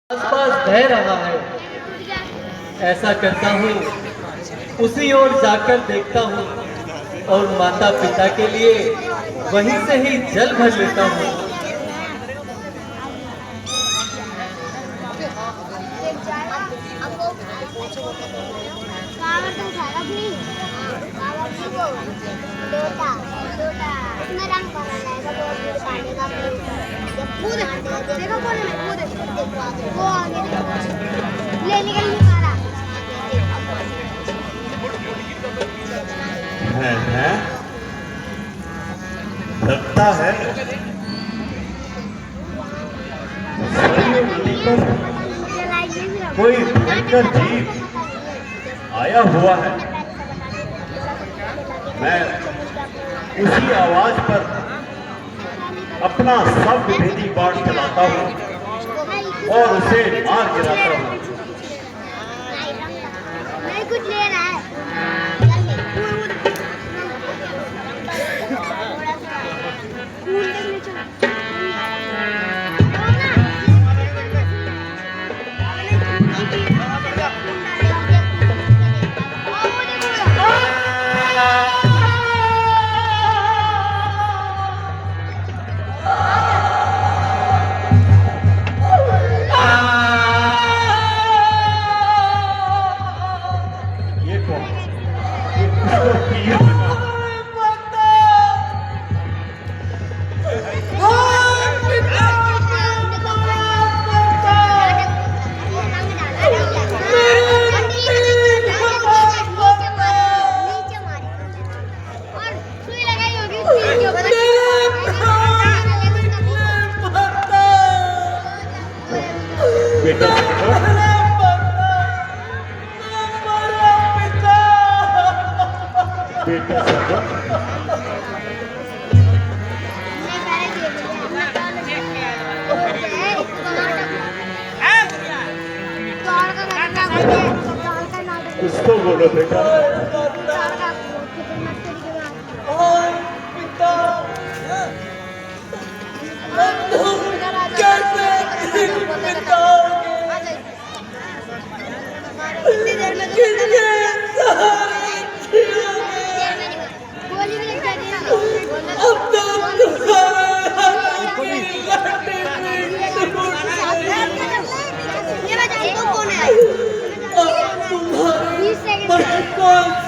आसपास बह रहा है, ऐसा करता हूँ, उसी ओर जाकर देखता हूँ और माता पिता के लिए वहीं से ही जल भर लेता हूँ। है लगता है सरयू नदी पर कोई भयंकर जीव आया हुआ है। मैं उसी आवाज पर अपना शब्द भेदी बाण चलाता हूँ और उसे मार गिराता हूँ। कुछ ले रहा है। ये कौन? ये किसको तीर लगा? बेटा बेटा किसको बोलो बेटा?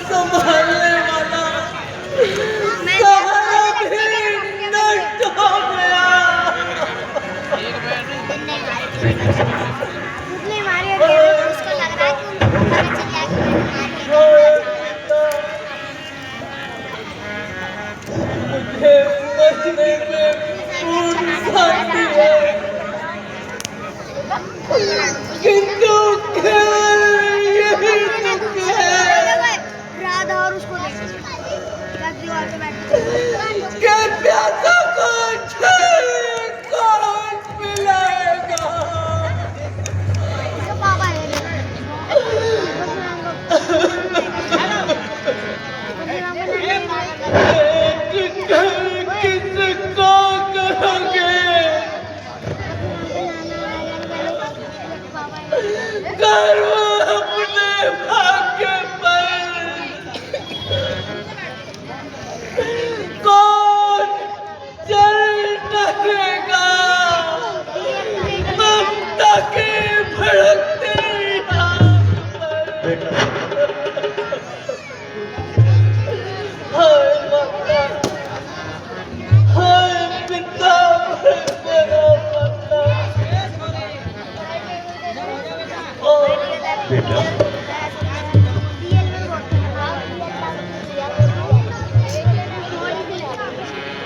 संभालने वाला सहारा भी नष्ट हो गया। मुझे बचने में पूर्ण शांति है, किंतु केवल यही दुख है कि प्यासा को छेड़ कौन पिलाएगा। किसको करोगे? गर्व अपने भाग्य पर कौन चल डरेगा? ममता की भड़कती आग पर। हाय माता, हाय पिता, मेरा माता। बेटा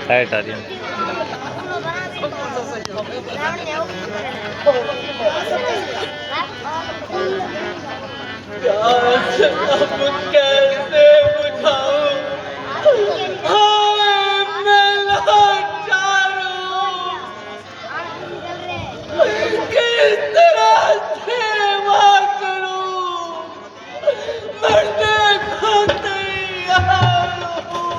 लाइट आ रही है। अब कैसे बुझाऊं? हाय मैं लाचार हूं, किस तरह सेवा करूं? मरने को तैयार हूं।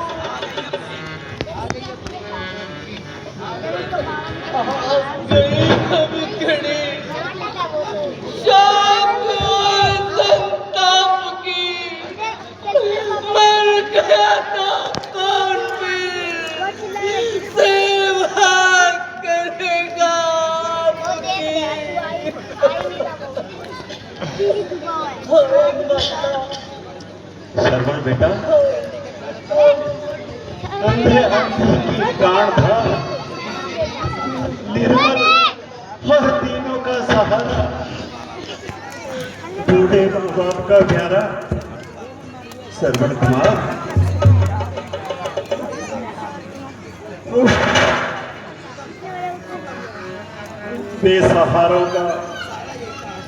गई हम घड़ी श्रवण बेटा, अंधे अंधी की प्राण था, निर्मल और तीनों का सहारा, बूढ़े माँ बाप का प्यारा श्रवण कुमार। बेसहारों का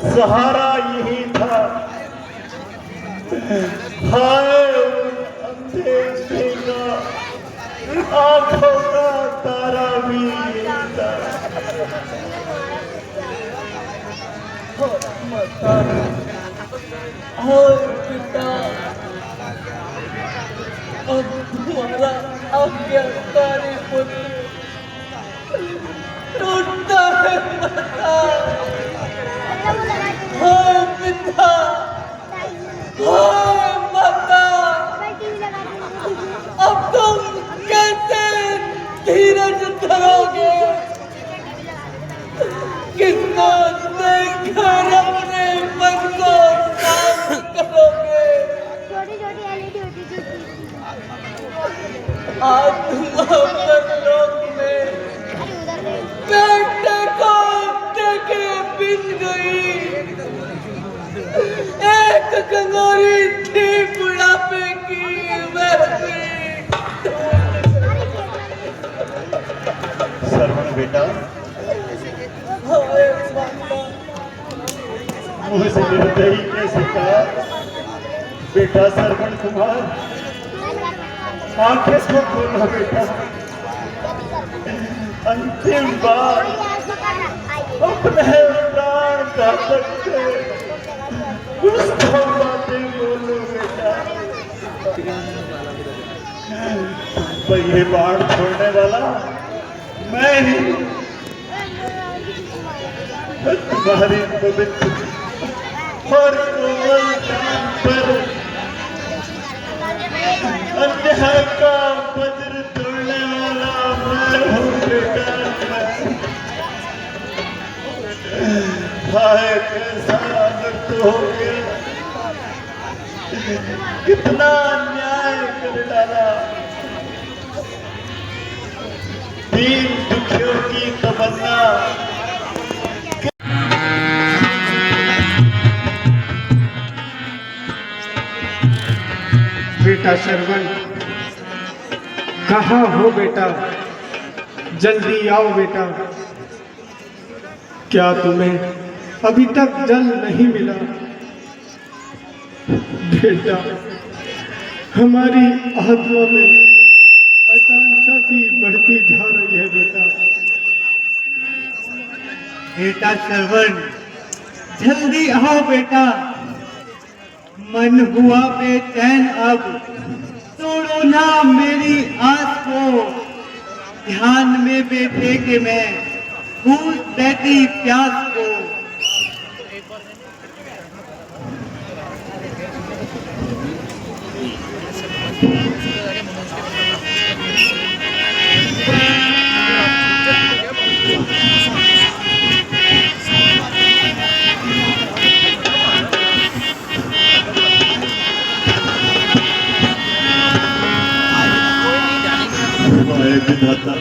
सहारा यही था। हाय अंधे का आंखों का तारा भी यही था। और पिता, अब तुम्हारा आज्ञाकारी पुत्र टूटता है माता। हाय पिता, हाय माता, अब तुम कैसे धीरज धरोगे? कितना देखकर अपने मन को शांत करोगे? छोटी-छोटी LED होती थी। आज तुम लोक में बेटे को देखे बिन गई। एक कंगारी थी बुढ़ापे की, वह भी श्रवण बेटा, हाय माता। मुझसे निर्दयी कैसे कहा बेटा श्रवण कुमार। आंखें को खोलो बेटा, अंतिम बार अपने प्राण घातक से कुछ तो बातें बोलो बेटा। पर ये बाढ़ छोड़ने वाला मैं ही, तुम्हारी पवित्र और कोमल जान पर अन्याय का वज्र तोड़ने वाला मैं हूँ बेटा। हाय कैसा अनर्थ हो गया, कितना अन्याय कर डाला। दीन दुखियों की तमन्ना बेटा श्रवण, कहाँ हो बेटा? जल्दी आओ बेटा। क्या तुम्हें अभी तक जल नहीं मिला? बेटा, हमारी आत्मा में आकांक्षा सी बढ़ती जा रही है बेटा। बेटा श्रवण, जल्दी आओ बेटा। मन हुआ बेचैन, अब तोड़ो ना मेरी आस को। ध्यान में बेटे के मैं भूल बैठी प्यास को। विधाता,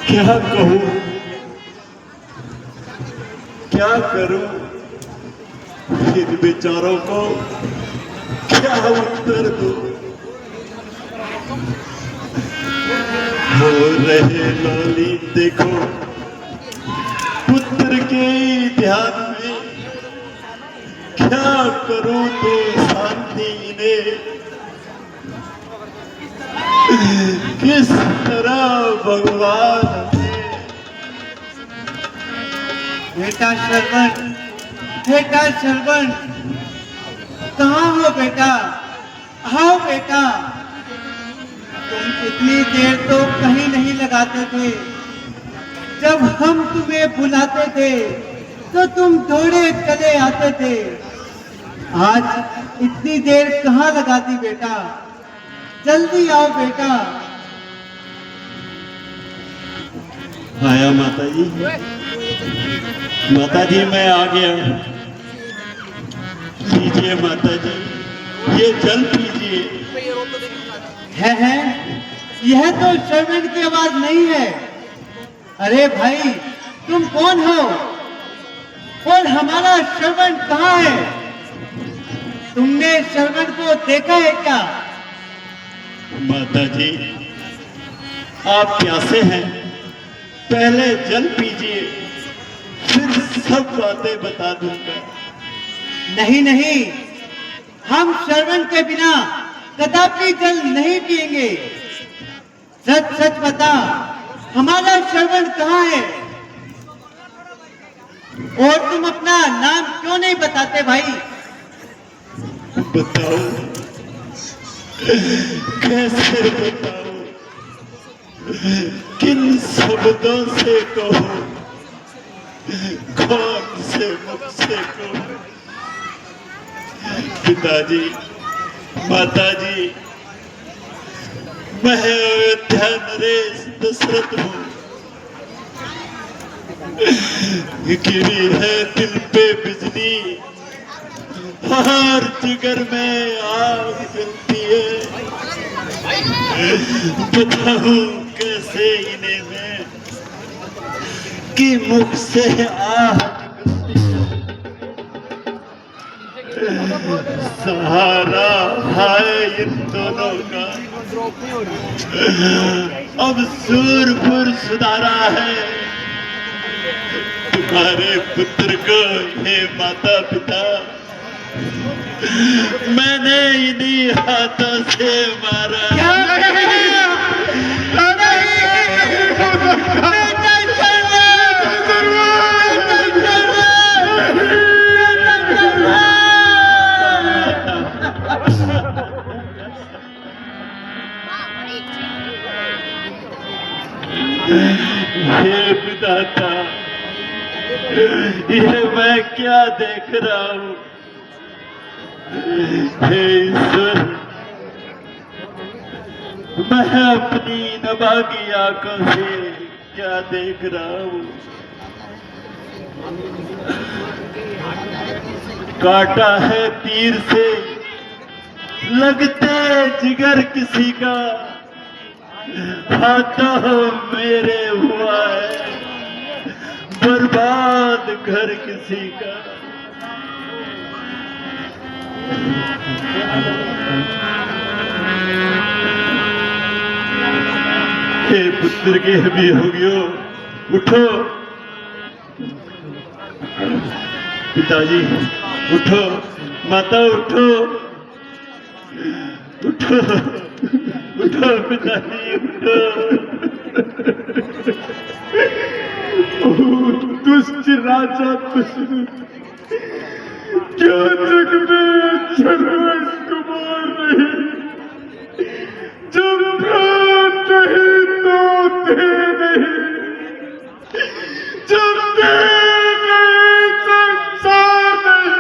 क्या कहूँ, क्या करूं, इन बेचारों को क्या उत्तर दूं? हो रहे लाली देखो पुत्र के ध्यान में, क्या करूं तो शांति इन्हें, किस तरह भगवान। बेटा श्रवण, बेटा श्रवण, कहाँ हो बेटा? आओ बेटा। तुम इतनी देर तो कहीं नहीं लगाते थे। जब हम तुम्हें बुलाते थे तो तुम दौड़े चले आते थे। आज इतनी देर कहाँ लगाती बेटा? जल्दी आओ बेटा। आया माता जी, माता जी मैं आ गया। लीजिए माता जी, ये जल पीजिए। है यह तो श्रवण की आवाज नहीं है। अरे भाई, तुम कौन हो और हमारा श्रवण कहाँ है? तुमने श्रवण को देखा है क्या? माता जी, आप प्यासे हैं, पहले जल पीजिए, फिर सब बातें बता दूंगा। नहीं नहीं, हम श्रवण के बिना कदापि जल नहीं पिएंगे। सच सच बता, हमारा श्रवण कहाँ है? और तुम अपना नाम क्यों नहीं बताते भाई? बताओ, कैसे बताओ, किन शब्दों से कहो, कौन से मुख से कहो? पिताजी, माताजी, मैं अयोध्या नरेश दशरथ हूँ। गिरी है दिल पे बिजली और जिगर में आग जलती है। बताऊं कैसे इन्हें मैं कि मुख से आग निकलती है। सहारा है इन दोनों का, अब सूरपुर सुधारा है तुम्हारे पुत्र को। हे माता पिता, मैंने इन्हीं हाथों से मारा। हे विधाता, ये मैं क्या देख रहा हूँ? हे ईश्वर, मैं अपनी नभागी आंखों से क्या देख रहा हूँ? काटा है तीर से लगते जिगर किसी का, हाथों मेरे हुआ है बर्बाद घर किसी का। हे पुत्र के अभियोगियों, उठो। पिताजी उठो, माता उठो, उठो, उठो पिताजी उठो। दुष्ट राजा दशरथ, क्या जग में श्रवण कुमार नहीं? जब प्राण नहीं तो दे नहीं, जब दे नहीं संसार नहीं।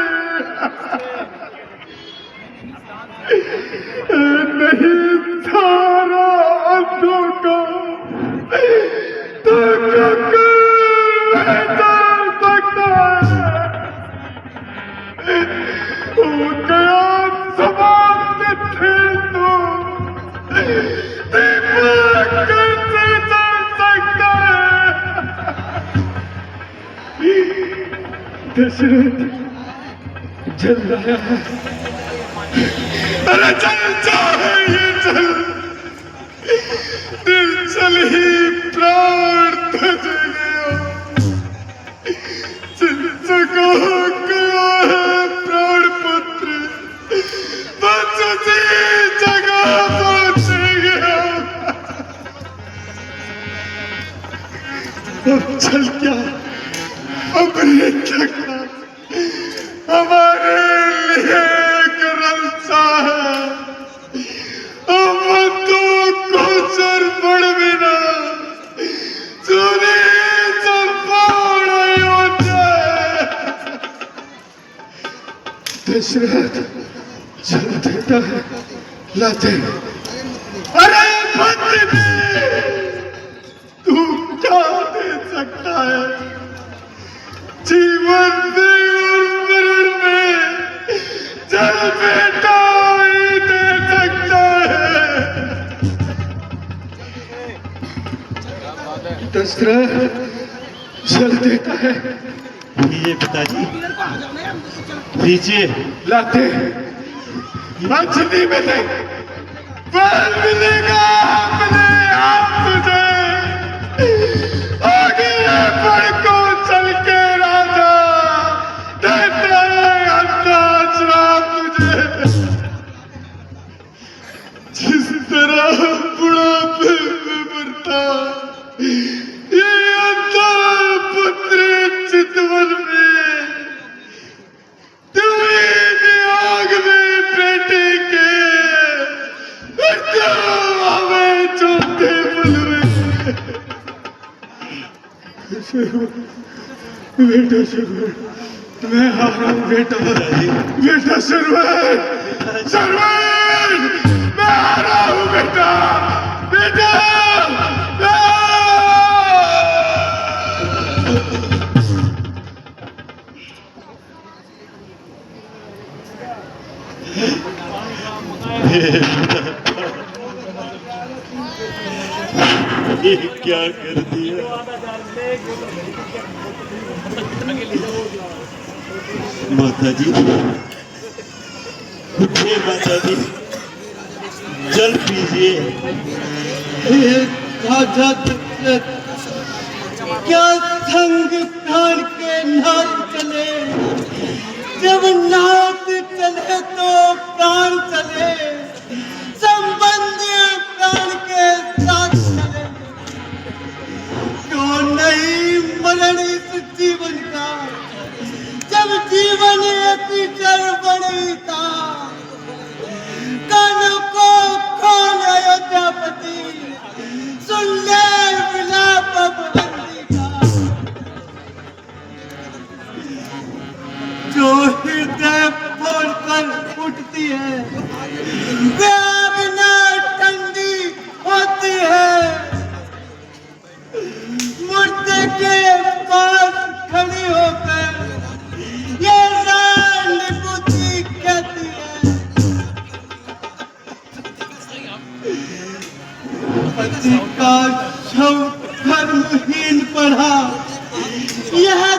नहीं सारा अंधों का तो दशरथ जल रहा है। अरे चल जाए ये चल, दिल चल ही प्राण तज गया। चल सका गया है प्राण पुत्र, बस उसी जगह पहुंच गया। अब चल क्या, अब ये जगह हमारे लिए करमसा है। अब तो गोचर पड़ बिना सुनी संपूर्ण अयोध्या। दशरथ जल देता है, लाते। अरे मंत्री, तू क्या दे सकता है? जीवन में और मरण में पुत्र जल देता है। लीजिए पिताजी, लीजिए। लाते मछली मिले, फल मिलेगा अपने आप तुझे। आगे बढ़ को चल के राजा देता है अपना श्राप तुझे। जिस तरह बुढ़ापे में मरता ये अंधा पुत्र चितवन में, तुम्हें आग में बेटे के हमें चौथे पुल में। बेटा शुरू, मैं आ रहा हूँ बेटा। बेटा सरवर, सरवर, मैं आ रहा हूँ बेटा। बेटा ये क्या कर दिया? माता जी, उठिए माता जी, जल पीजिए। राजा दशरथ, क्या संग प्राण के नाथ चले, जब नाथ चले तो प्राण चले, संबंधी प्राण के साथ चले। क्यों नहीं मरण इस जीवन का, जब जीवन एक बड़ी था। कानों को खोल अयोध्यापति, सुन ले विलाप अब बंदी का। जो हृदय फोड़ कर उठती है वे बिना ठंडी होती है। मुर्दे के पास खड़ी होकर ये रानी बुद्धि कहती है, पति का शव धर्महीन पड़ा, यह